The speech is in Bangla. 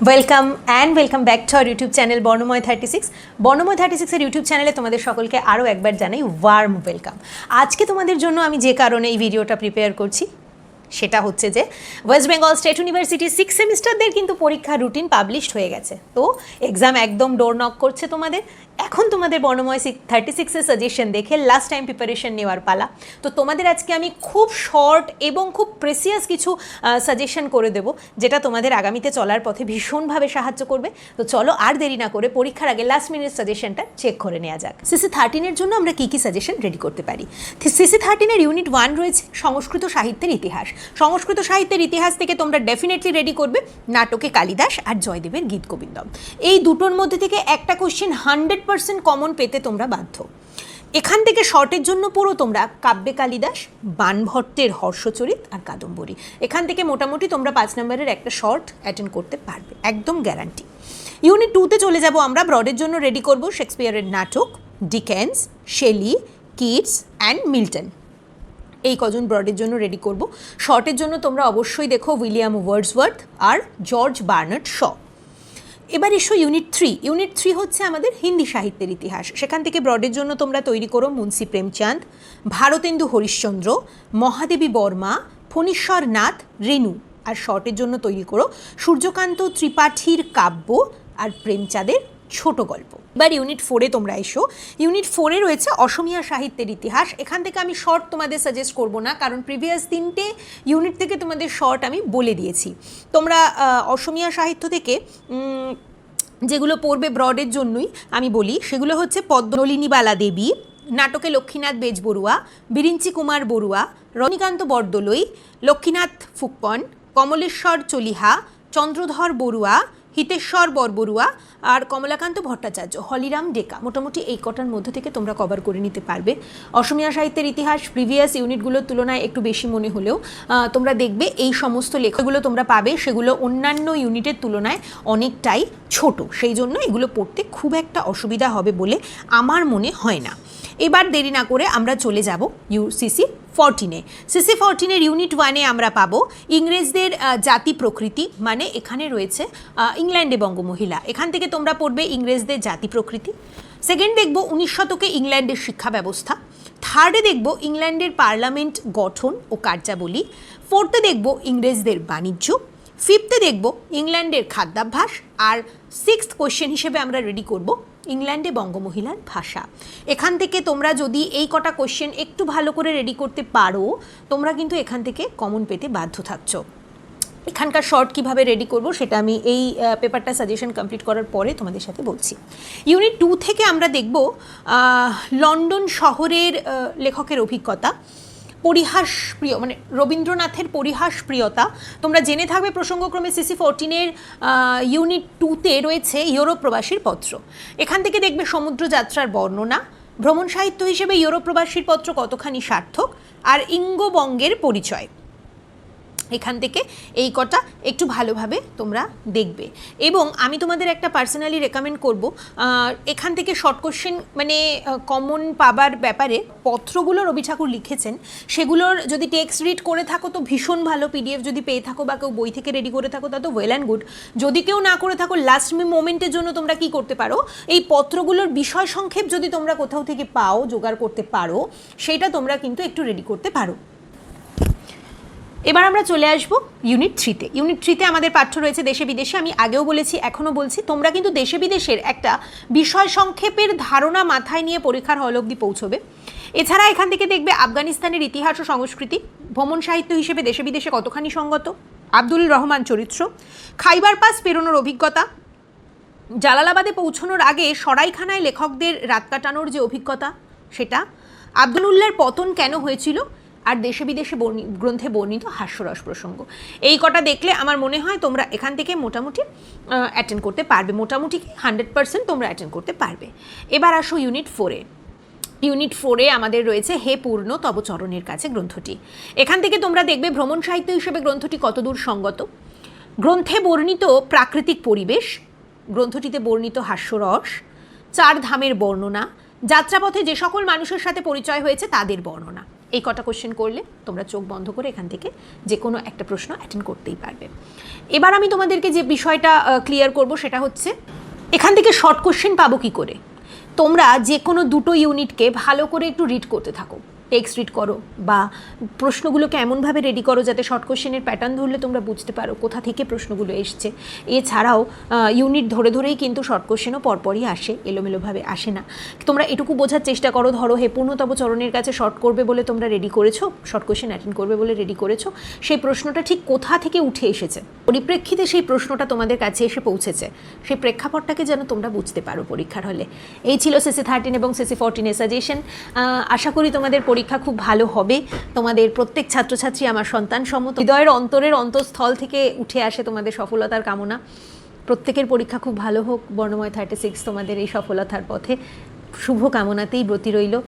Welcome back to our YouTube channel Barnomoy 36। Barnomoy 36 এর ইউটিউব চ্যানেলে তোমাদের সকলকে আরও একবার জানাই ওয়ার্ম ওয়েলকাম। আজকে তোমাদের জন্য আমি যে কারণে এই ভিডিওটা প্রিপেয়ার করছি সেটা হচ্ছে যে ওয়েস্ট বেঙ্গল স্টেট ইউনিভার্সিটি 6 সেমিস্টারদের কিন্তু পরীক্ষা রুটিন পাবলিশড হয়ে গেছে। তো এক্সাম একদম ডোর নক করছে তোমাদের। এখন তোমাদের বর্ণময় 36 সাজেশন দেখে লাস্ট টাইম প্রিপারেশন নেওয়ার পালা। তো তোমাদের আজকে আমি খুব শর্ট এবং খুব প্রেসিয়াস কিছু সাজেশন করে দেবো, যেটা তোমাদের আগামীতে চলার পথে ভীষণভাবে সাহায্য করবে। তো চলো আর দেরি না করে পরীক্ষার আগে লাস্ট মিনিট সাজেশনটা চেক করে নেওয়া যাক। সিসি 13-এর জন্য আমরা কী কী সাজেশন রেডি করতে পারি। সিসি 13-এর ইউনিট 1 রয়েছে সংস্কৃত সাহিত্যের ইতিহাস। সংস্কৃত সাহিত্যের ইতিহাস থেকে তোমরা ডেফিনেটলি রেডি করবে নাটকে কালিদাস আর জয়দেবের গীতগোবিন্দম। এই দুটোর মধ্যে থেকে একটা কোশ্চেন 100% কমন পেতে তোমরা বাধ্য। এখান থেকে শর্টের জন্য পড়ো তোমরা কাব্যে কালিদাস, বাণভট্টের হর্ষচরিত আর কাদম্বরী। এখান থেকে মোটামুটি তোমরা 5 নম্বরের একটা শর্ট অ্যাটেন্ড করতে পারবে, একদম গ্যারান্টি। ইউনিট 2-তে চলে যাব আমরা। ব্রডের জন্য রেডি করব শেক্সপিয়ারের নাটক, Dickens, Shelley, Keats and Milton. এই কজন ব্রডের জন্য রেডি করব। শর্টের জন্য তোমরা অবশ্যই দেখো উইলিয়াম ওয়ার্ডসওয়ার্থ আর জর্জ বার্নার্ড শ। এবার এসো ইউনিট 3। ইউনিট 3 হচ্ছে আমাদের হিন্দি সাহিত্যের ইতিহাস। সেখান থেকে ব্রডের জন্য তোমরা তৈরি করো মুন্সী প্রেমচাঁদ, ভারতেন্দু হরিশ্চন্দ্র, মহাদেবী বর্মা, ফণীশ্বর নাথ, রেণু। আর শর্টের জন্য তৈরি করো সূর্যকান্ত ত্রিপাঠীর কাব্য আর প্রেমচাঁদের ছোট গল্প। এবার ইউনিট 4-এ তোমরা এসো। ইউনিট 4-এ রয়েছে অসমীয়া সাহিত্যের ইতিহাস। এখান থেকে আমি শর্ট তোমাদের সাজেস্ট করব না, কারণ প্রিভিয়াস 3টে ইউনিট থেকে তোমাদের শর্ট আমি বলে দিয়েছি। তোমরা অসমীয়া সাহিত্য থেকে যেগুলো পড়বে ব্রডের জন্যই আমি বলি, সেগুলো হচ্ছে নলিনীবালা দেবী, নাটকে লক্ষ্মীনাথ বেজবড়ুয়া, বিরিঞ্চি কুমার বড়ুয়া, রজনীকান্ত বরদলৈ, লক্ষ্মীনাথ ফুকন, কমলেশ্বর চলিহা, চন্দ্রধর বড়ুয়া, হিতেশ্বর বরবড়ুয়া আর কমলাকান্ত ভট্টাচার্য, হলিরাম ডেকা। মোটামুটি এই কটার মধ্যে থেকে তোমরা কভার করে নিতে পারবে। অসমীয়া সাহিত্যের ইতিহাস প্রিভিয়াস ইউনিটগুলোর তুলনায় একটু বেশি মনে হলেও তোমরা দেখবে এই সমস্ত লেখাগুলো তোমরা পাবে সেগুলো অন্যান্য ইউনিটের তুলনায় অনেকটাই ছোট। সেই জন্য এগুলো পড়তে খুব একটা অসুবিধা হবে বলে আমার মনে হয় না। এবার দেরি না করে আমরা চলে যাব সিসি 14-এ। সিসি 14-এর ইউনিট 1-এ আমরা পাবো ইংরেজদের জাতি প্রকৃতি, মানে এখানে রয়েছে ইংল্যান্ডে বঙ্গমহিলা। এখান থেকে তোমরা পড়বে ইংরেজদের জাতি প্রকৃতি। সেকেন্ড দেখব 19 শতকে ইংল্যান্ডের শিক্ষা ব্যবস্থা। থার্ডে দেখব ইংল্যান্ডের পার্লামেন্ট গঠন ও কার্যাবলী। ফোর্থে দেখব ইংরেজদের বাণিজ্য। ফিফথে দেখব ইংল্যান্ডের খাদ্যাভ্যাস। আর 6th কোয়েশ্চেন হিসেবে আমরা রেডি করব ইংল্যান্ডে বঙ্গমহিলার ভাষা। এখান থেকে তোমরা যদি এই কটা কোয়েশ্চেন একটু ভালো করে রেডি করতে পারো, তোমরা কিন্তু এখান থেকে কমন পেতে বাধ্য থাকছো। এখানকার শর্ট কীভাবে রেডি করব সেটা আমি এই পেপারটা সাজেশন কমপ্লিট করার পরে তোমাদের সাথে বলছি। ইউনিট 2 থেকে আমরা দেখব লন্ডন শহরের লেখকের অভিজ্ঞতা, পরিহাস প্রিয়, মানে রবীন্দ্রনাথের পরিহাস প্রিয়তা। তোমরা জেনে থাকবে প্রসঙ্গক্রমে সিসি 14-এর ইউনিট 2-তে রয়েছে ইউরোপ প্রবাসীর পত্র। এখান থেকে দেখবে সমুদ্র যাত্রার বর্ণনা, ভ্রমণ সাহিত্য হিসেবে ইউরোপ প্রবাসীর পত্র কতখানি সার্থক, আর ইঙ্গবঙ্গের পরিচয়। এখান থেকে এই কটা একটু ভালোভাবে তোমরা দেখবে। এবং আমি তোমাদের একটা পার্সোনালি রেকমেন্ড করব, এখান থেকে শর্ট কোশ্চেন মানে কমন পাবার ব্যাপারে পত্রগুলো রবি ঠাকুর লিখেছেন, সেগুলোর যদি টেক্সট রিড করে থাকো তো ভীষণ ভালো। পিডিএফ যদি পেয়ে থাকো বা কেউ বই থেকে রেডি করে থাকো তা তো ওয়েল অ্যান্ড গুড। যদি কেউ না করে থাকো, লাস্ট মোমেন্টের জন্য তোমরা কি করতে পারো, এই পত্রগুলোর বিষয় সংক্ষেপ যদি তোমরা কোথাও থেকে পাও, জোগাড় করতে পারো, সেটা তোমরা কিন্তু একটু রেডি করতে পারো। এবার আমরা চলে আসবো ইউনিট 3-তে। ইউনিট 3-তে আমাদের পাঠ্য রয়েছে দেশে বিদেশে। আমি আগেও বলেছি, এখনও বলছি, তোমরা কিন্তু দেশে বিদেশের একটা বিষয় সংক্ষেপের ধারণা মাথায় নিয়ে পরীক্ষার হল অবধি পৌঁছবে। এছাড়া এখান থেকে দেখবে আফগানিস্তানের ইতিহাস ও সংস্কৃতি, ভ্রমণ সাহিত্য হিসেবে দেশে বিদেশে কতখানি সঙ্গত, আব্দুল রহমান চরিত্র, খাইবার পাস পেরোনোর অভিজ্ঞতা, জালালাবাদে পৌঁছানোর আগে সরাইখানায় লেখকদের রাত কাটানোর যে অভিজ্ঞতা সেটা, আব্দুল্লাহর পতন কেন হয়েছিল, আর দেশে বিদেশে গ্রন্থে বর্ণিত হাস্যরস প্রসঙ্গ। এই কটা দেখলে আমার মনে হয় তোমরা এখান থেকে মোটামুটি অ্যাটেন্ড করতে পারবে। মোটামুটি 100% তোমরা অ্যাটেন্ড করতে পারবে। এবার আসো ইউনিট 4-এ। ইউনিট 4-এ আমাদের রয়েছে হে পূর্ণ তব চরণের কাছে গ্রন্থটি। এখান থেকে তোমরা দেখবে ভ্রমণ সাহিত্য হিসেবে গ্রন্থটি কতদূর সঙ্গত, গ্রন্থে বর্ণিত প্রাকৃতিক পরিবেশ, গ্রন্থটিতে বর্ণিত হাস্যরস, 4 ধামের বর্ণনা, যাত্রাপথে যে সকল মানুষের সাথে পরিচয় হয়েছে তাদের বর্ণনা। এই কটা কোশ্চেন করলে তোমরা চোখ বন্ধ করে এখান থেকে যে কোনো একটা প্রশ্ন অ্যাটেন্ড করতেই পারবে। এবার আমি তোমাদেরকে যে বিষয়টা ক্লিয়ার করব সেটা হচ্ছে এখান থেকে শর্ট কোশ্চেন পাবো কী করে। তোমরা যে কোনো দুটো ইউনিটকে ভালো করে একটু রিড করতে থাকো, টেক্সট রিড করো বা প্রশ্নগুলোকে এমনভাবে রেডি করো যাতে শর্ট কোশ্চেনের প্যাটার্ন ধরলে তোমরা বুঝতে পারো কোথা থেকে প্রশ্নগুলো এসছে। এছাড়াও ইউনিট ধরে ধরেই কিন্তু শর্ট কোশ্চেনও পরপরই আসে, এলোমেলোভাবে আসে না। তোমরা এটুকু বোঝার চেষ্টা করো, ধরো হে পূর্ণতম চরণের কাছে শর্ট করবে বলে তোমরা রেডি করেছো, শর্ট কোশ্চেন অ্যাটেন্ড করবে বলে রেডি করেছো, সেই প্রশ্নটা ঠিক কোথা থেকে উঠে এসেছে, পরিপ্রেক্ষিতে সেই প্রশ্নটা তোমাদের কাছে এসে পৌঁছেছে, সেই প্রেক্ষাপটটাকে যেন তোমরা বুঝতে পারো পরীক্ষার হলে। এই ছিল সিসি 13 এবং সিসি 14 সাজেশন। আশা করি তোমাদের পরীক্ষা খুব ভালো হবে। তোমাদের প্রত্যেক ছাত্রছাত্রী আমার সন্তান সমত, হৃদয়ের অন্তরের অন্তঃস্থল থেকে উঠে আসে তোমাদের সফলতার কামনা। প্রত্যেকের পরীক্ষা খুব ভালো হোক। বর্ণময় 36 তোমাদের এই সফলতার পথে শুভ কামনাতেই ব্রতী রইল।